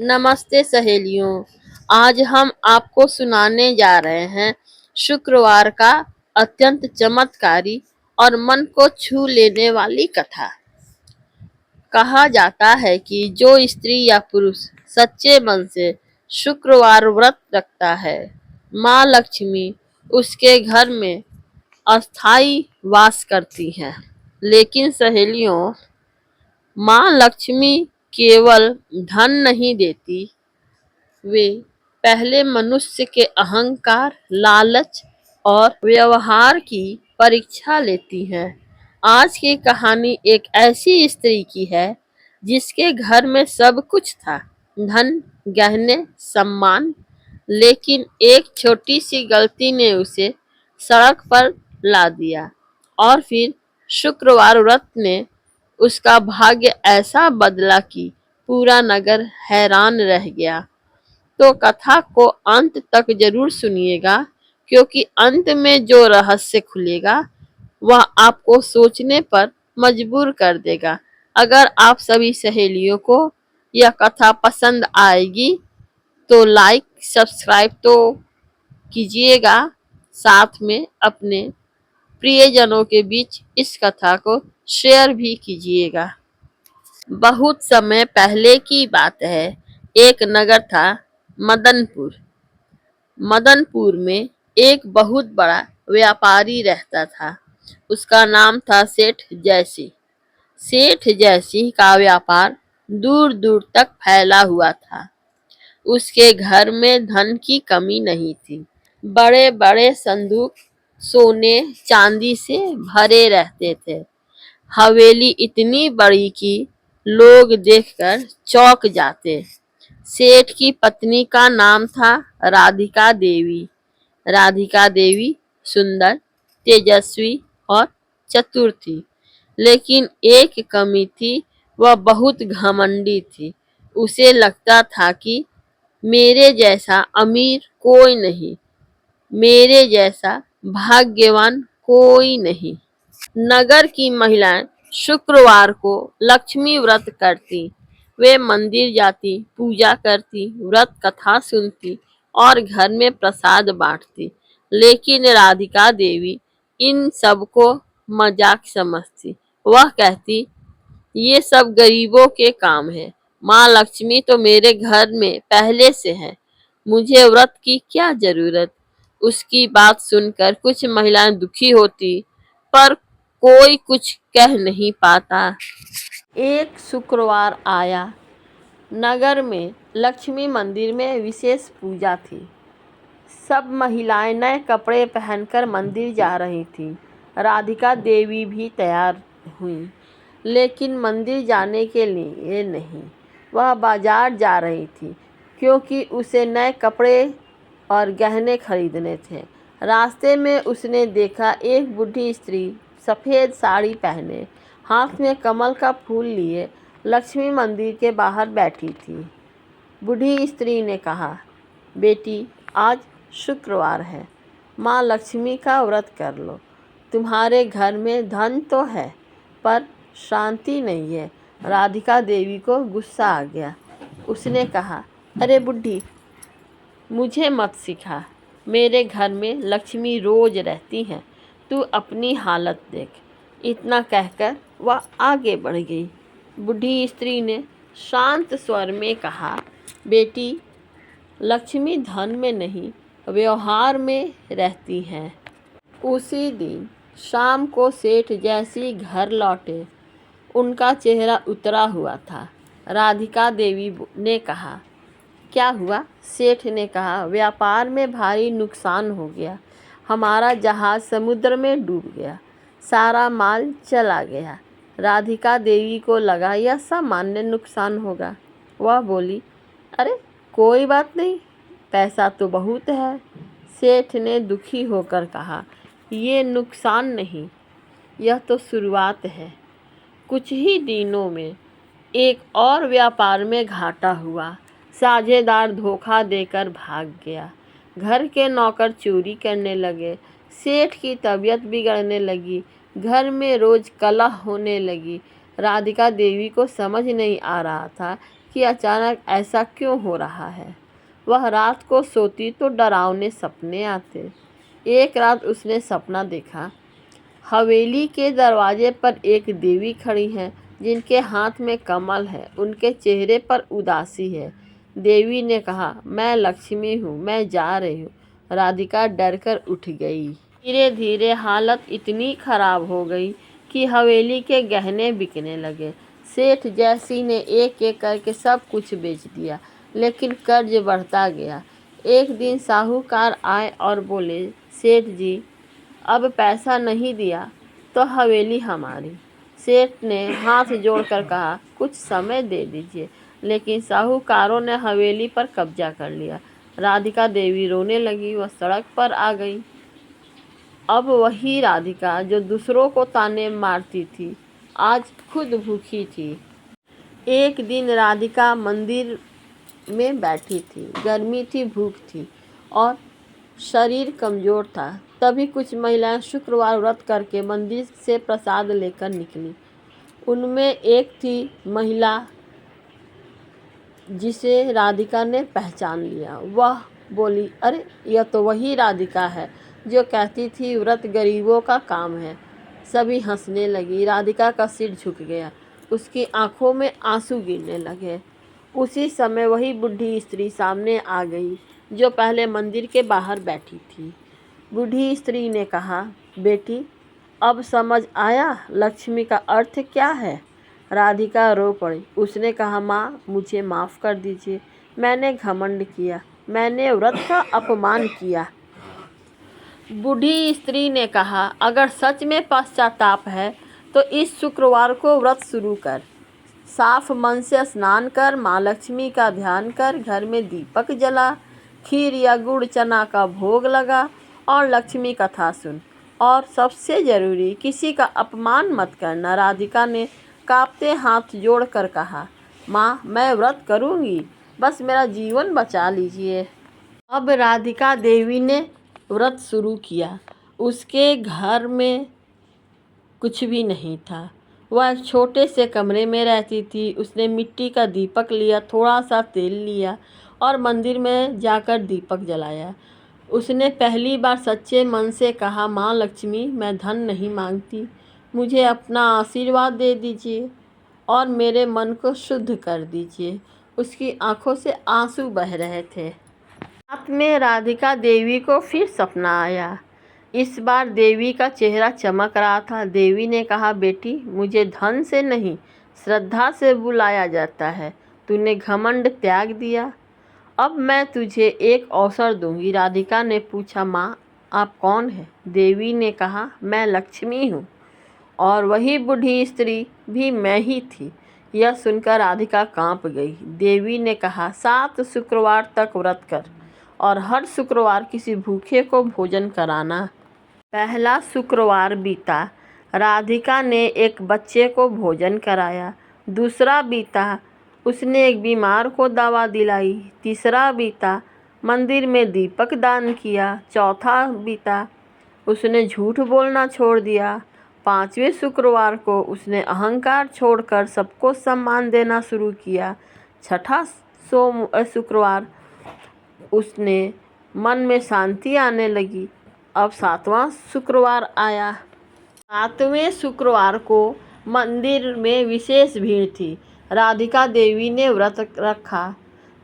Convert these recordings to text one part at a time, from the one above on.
नमस्ते सहेलियों। आज हम आपको सुनाने जा रहे हैं शुक्रवार का अत्यंत चमत्कारी और मन को छू लेने वाली कथा। कहा जाता है कि जो स्त्री या पुरुष सच्चे मन से शुक्रवार व्रत रखता है, माँ लक्ष्मी उसके घर में अस्थाई वास करती हैं। लेकिन सहेलियों, माँ लक्ष्मी केवल धन नहीं देती, वे पहले मनुष्य के अहंकार, लालच और व्यवहार की परीक्षा लेती हैं। आज की कहानी एक ऐसी स्त्री की है जिसके घर में सब कुछ था, धन, गहने, सम्मान, लेकिन एक छोटी सी गलती ने उसे सड़क पर ला दिया। और फिर शुक्रवार व्रत ने उसका भाग्य ऐसा बदला कि पूरा नगर हैरान रह गया। तो कथा को अंत तक जरूर सुनिएगा, क्योंकि अंत में जो रहस्य खुलेगा वह आपको सोचने पर मजबूर कर देगा। अगर आप सभी सहेलियों को यह कथा पसंद आएगी तो लाइक सब्सक्राइब तो कीजिएगा, साथ में अपने प्रियजनों के बीच इस कथा को शेयर भी कीजिएगा। बहुत समय पहले की बात है। एक नगर था, मदनपुर। मदनपुर में एक बहुत बड़ा व्यापारी रहता था। उसका नाम था सेठ जयसिंह। सेठ जयसिंह का व्यापार दूर दूर तक फैला हुआ था। उसके घर में धन की कमी नहीं थी। बड़े बड़े संदूक सोने चांदी से भरे रहते थे। हवेली इतनी बड़ी कि लोग देखकर चौंक जाते। सेठ की पत्नी का नाम था राधिका देवी। राधिका देवी सुंदर, तेजस्वी और चतुर थी, लेकिन एक कमी थी, वह बहुत घमंडी थी। उसे लगता था कि मेरे जैसा अमीर कोई नहीं, मेरे जैसा भाग्यवान कोई नहीं। नगर की महिलाएं शुक्रवार को लक्ष्मी व्रत करती। वे मंदिर जाती, पूजा करती, व्रत कथा सुनती और घर में प्रसाद बांटती। लेकिन राधिका देवी इन सब को मजाक समझती। वह कहती, ये सब गरीबों के काम है। माँ लक्ष्मी तो मेरे घर में पहले से है, मुझे व्रत की क्या जरूरत। उसकी बात सुनकर कुछ महिलाएं दुखी होती, पर कोई कुछ कह नहीं पाता। एक शुक्रवार आया। नगर में लक्ष्मी मंदिर में विशेष पूजा थी। सब महिलाएं नए कपड़े पहनकर मंदिर जा रही थीं। राधिका देवी भी तैयार हुई, लेकिन मंदिर जाने के लिए नहीं। वह बाजार जा रही थी, क्योंकि उसे नए कपड़े और गहने खरीदने थे। रास्ते में उसने देखा एक बूढ़ी स्त्री सफ़ेद साड़ी पहने, हाथ में कमल का फूल लिए लक्ष्मी मंदिर के बाहर बैठी थी। बूढ़ी स्त्री ने कहा, बेटी, आज शुक्रवार है, माँ लक्ष्मी का व्रत कर लो। तुम्हारे घर में धन तो है, पर शांति नहीं है। राधिका देवी को गुस्सा आ गया। उसने कहा, अरे बुढ़ी, मुझे मत सिखा। मेरे घर में लक्ष्मी रोज रहती हैं, तू अपनी हालत देख। इतना कहकर वह आगे बढ़ गई। बूढ़ी स्त्री ने शांत स्वर में कहा, बेटी, लक्ष्मी धन में नहीं, व्यवहार में रहती हैं। उसी दिन शाम को सेठ जैसी घर लौटे। उनका चेहरा उतरा हुआ था। राधिका देवी ने कहा, क्या हुआ? सेठ ने कहा, व्यापार में भारी नुकसान हो गया। हमारा जहाज समुद्र में डूब गया, सारा माल चला गया। राधिका देवी को लगा यह सामान्य नुकसान होगा। वह बोली, अरे कोई बात नहीं, पैसा तो बहुत है। सेठ ने दुखी होकर कहा, ये नुकसान नहीं, यह तो शुरुआत है। कुछ ही दिनों में एक और व्यापार में घाटा हुआ। साझेदार धोखा देकर भाग गया। घर के नौकर चोरी करने लगे। सेठ की तबीयत बिगड़ने लगी। घर में रोज कलह होने लगी। राधिका देवी को समझ नहीं आ रहा था कि अचानक ऐसा क्यों हो रहा है। वह रात को सोती तो डरावने सपने आते। एक रात उसने सपना देखा, हवेली के दरवाजे पर एक देवी खड़ी है जिनके हाथ में कमल है, उनके चेहरे पर उदासी है। देवी ने कहा, मैं लक्ष्मी हूँ, मैं जा रही हूँ। राधिका डरकर उठ गई। धीरे धीरे हालत इतनी खराब हो गई कि हवेली के गहने बिकने लगे। सेठ जैसी ने एक एक करके सब कुछ बेच दिया, लेकिन कर्ज बढ़ता गया। एक दिन साहूकार आए और बोले, सेठ जी, अब पैसा नहीं दिया तो हवेली हमारी। सेठ ने हाथ जोड़कर कहा, कुछ समय दे दीजिए, लेकिन साहूकारों ने हवेली पर कब्जा कर लिया। राधिका देवी रोने लगी, वह सड़क पर आ गई। अब वही राधिका जो दूसरों को ताने मारती थी, आज खुद भूखी थी। एक दिन राधिका मंदिर में बैठी थी। गर्मी थी, भूख थी और शरीर कमजोर था। तभी कुछ महिलाएं शुक्रवार व्रत करके मंदिर से प्रसाद लेकर निकली। उनमें एक थी महिला जिसे राधिका ने पहचान लिया। वह बोली, अरे यह तो वही राधिका है जो कहती थी व्रत गरीबों का काम है। सभी हंसने लगी। राधिका का सिर झुक गया, उसकी आंखों में आंसू गिरने लगे। उसी समय वही बूढ़ी स्त्री सामने आ गई जो पहले मंदिर के बाहर बैठी थी। बूढ़ी स्त्री ने कहा, बेटी, अब समझ आया लक्ष्मी का अर्थ क्या है। राधिका रो पड़ी। उसने कहा, माँ, मुझे माफ़ कर दीजिए, मैंने घमंड किया, मैंने व्रत का अपमान किया। बूढ़ी स्त्री ने कहा, अगर सच में पश्चाताप है तो इस शुक्रवार को व्रत शुरू कर। साफ मन से स्नान कर, माँ लक्ष्मी का ध्यान कर, घर में दीपक जला, खीर या गुड़ चना का भोग लगा और लक्ष्मी कथा सुन। और सबसे ज़रूरी, किसी का अपमान मत करना। राधिका ने कांपते हाथ जोड़कर कहा, माँ, मैं व्रत करूँगी, बस मेरा जीवन बचा लीजिए। अब राधिका देवी ने व्रत शुरू किया। उसके घर में कुछ भी नहीं था। वह एक छोटे से कमरे में रहती थी। उसने मिट्टी का दीपक लिया, थोड़ा सा तेल लिया और मंदिर में जाकर दीपक जलाया। उसने पहली बार सच्चे मन से कहा, माँ लक्ष्मी, मैं धन नहीं मांगती, मुझे अपना आशीर्वाद दे दीजिए और मेरे मन को शुद्ध कर दीजिए। उसकी आंखों से आंसू बह रहे थे। रात में राधिका देवी को फिर सपना आया। इस बार देवी का चेहरा चमक रहा था। देवी ने कहा, बेटी, मुझे धन से नहीं, श्रद्धा से बुलाया जाता है। तूने घमंड त्याग दिया, अब मैं तुझे एक अवसर दूंगी। राधिका ने पूछा, माँ, आप कौन हैं? देवी ने कहा, मैं लक्ष्मी हूँ। और वही बूढ़ी स्त्री भी मैं ही थी। यह सुनकर राधिका कांप गई। देवी ने कहा, 7 शुक्रवार तक व्रत कर और हर शुक्रवार किसी भूखे को भोजन कराना। पहला शुक्रवार बीता, राधिका ने एक बच्चे को भोजन कराया। दूसरा बीता, उसने एक बीमार को दवा दिलाई। तीसरा बीता, मंदिर में दीपक दान किया। चौथा बीता, उसने झूठ बोलना छोड़ दिया। 5वें शुक्रवार को उसने अहंकार छोड़कर सबको सम्मान देना शुरू किया। छठा शुक्रवार उसने मन में शांति आने लगी। अब 7वां शुक्रवार आया। 7वें शुक्रवार को मंदिर में विशेष भीड़ थी। राधिका देवी ने व्रत रखा,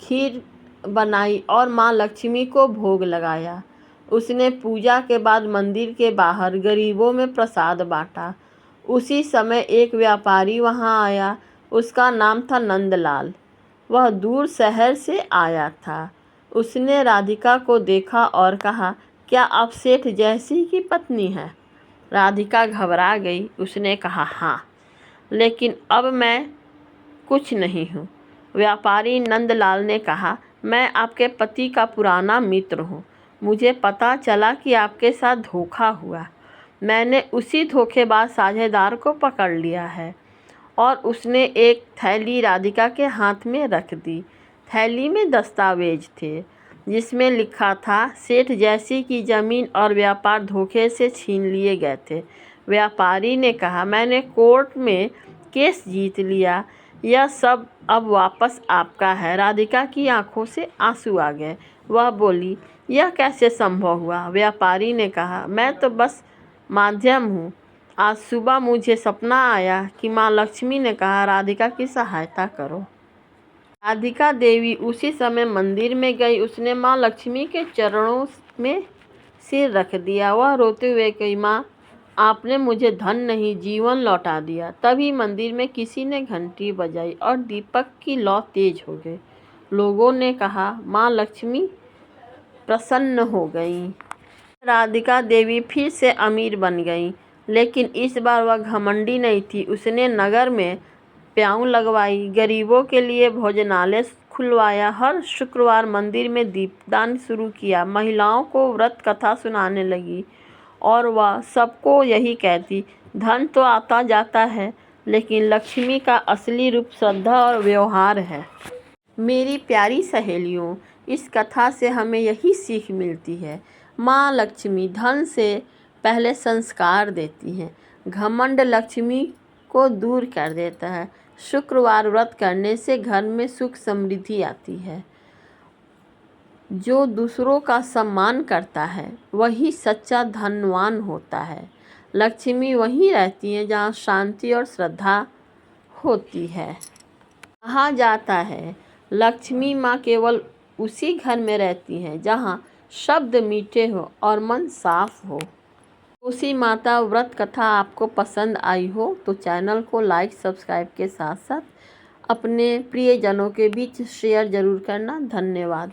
खीर बनाई और माँ लक्ष्मी को भोग लगाया। उसने पूजा के बाद मंदिर के बाहर गरीबों में प्रसाद बांटा। उसी समय एक व्यापारी वहां आया। उसका नाम था नंदलाल। वह दूर शहर से आया था। उसने राधिका को देखा और कहा, क्या आप सेठ जैसी की पत्नी हैं? राधिका घबरा गई। उसने कहा, हाँ, लेकिन अब मैं कुछ नहीं हूँ। व्यापारी नंदलाल ने कहा, मैं आपके पति का पुराना मित्र हूँ। मुझे पता चला कि आपके साथ धोखा हुआ। मैंने उसी धोखेबाज साझेदार को पकड़ लिया है। और उसने एक थैली राधिका के हाथ में रख दी। थैली में दस्तावेज थे जिसमें लिखा था, सेठ जैसी की ज़मीन और व्यापार धोखे से छीन लिए गए थे। व्यापारी ने कहा, मैंने कोर्ट में केस जीत लिया। यह सब अब वापस आपका है। राधिका की आंखों से आंसू आ गए। वह बोली, यह कैसे संभव हुआ? व्यापारी ने कहा, मैं तो बस माध्यम हूँ। आज सुबह मुझे सपना आया कि माँ लक्ष्मी ने कहा राधिका की सहायता करो। राधिका देवी उसी समय मंदिर में गई। उसने माँ लक्ष्मी के चरणों में सिर रख दिया। वह रोते हुए कही, माँ आपने मुझे धन नहीं जीवन लौटा दिया। तभी मंदिर में किसी ने घंटी बजाई और दीपक की लौ तेज हो गई। लोगों ने कहा, माँ लक्ष्मी प्रसन्न हो गई। राधिका देवी फिर से अमीर बन गई, लेकिन इस बार वह घमंडी नहीं थी। उसने नगर में प्याऊ लगवाई, गरीबों के लिए भोजनालय खुलवाया, हर शुक्रवार मंदिर में दीपदान शुरू किया, महिलाओं को व्रत कथा सुनाने लगी और वह सबको यही कहती, धन तो आता जाता है, लेकिन लक्ष्मी का असली रूप श्रद्धा और व्यवहार है। मेरी प्यारी सहेलियों, इस कथा से हमें यही सीख मिलती है। माँ लक्ष्मी धन से पहले संस्कार देती हैं। घमंड लक्ष्मी को दूर कर देता है। शुक्रवार व्रत करने से घर में सुख समृद्धि आती है। जो दूसरों का सम्मान करता है वही सच्चा धनवान होता है। लक्ष्मी वहीं रहती है जहाँ शांति और श्रद्धा होती है। कहा जाता है लक्ष्मी माँ केवल उसी घर में रहती हैं जहाँ शब्द मीठे हो और मन साफ हो। तुलसी माता व्रत कथा आपको पसंद आई हो तो चैनल को लाइक सब्सक्राइब के साथ साथ अपने प्रियजनों के बीच शेयर जरूर करना। धन्यवाद।